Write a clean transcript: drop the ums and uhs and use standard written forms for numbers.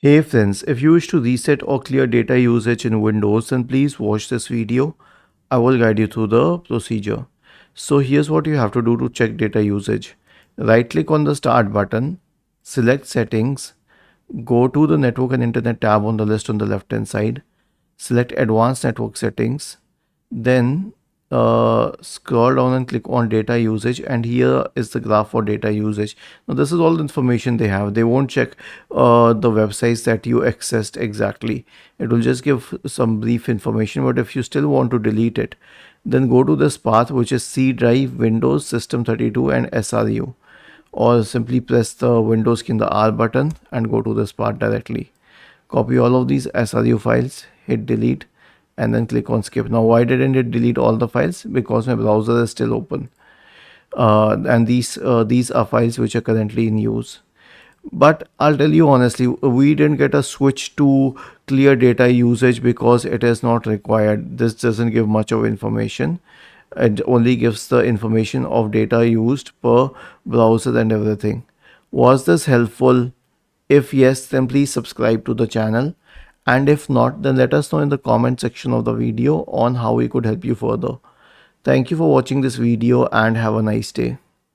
Hey friends, if you wish to reset or clear data usage in Windows, then please watch this video. I will guide you through the procedure. So here's what you have to do to check data usage. Right click on the start button, select settings, go to the network and internet tab on the list on the left hand side, select advanced network settings, then scroll down and click on data usage, and here is the graph for data usage. Now this is all the information they have. They won't check the websites that you accessed exactly. It will just give some brief information, but if you still want to delete it, then go to this path which is C drive, Windows, System32 and SRU, or simply press the Windows key in the R button and go to this path directly. Copy all of these SRU files, hit delete, and then click on skip. Now why didn't it delete all the files? Because my browser is still open, and these are files which are currently in use. But I'll tell you honestly, we didn't get a switch to clear data usage because it is not required. This doesn't give much of information. It only gives the information of data used per browser and everything. Was this helpful? If yes, then please subscribe to the channel. And if not, then let us know in the comment section of the video on how we could help you further. Thank you for watching this video and have a nice day.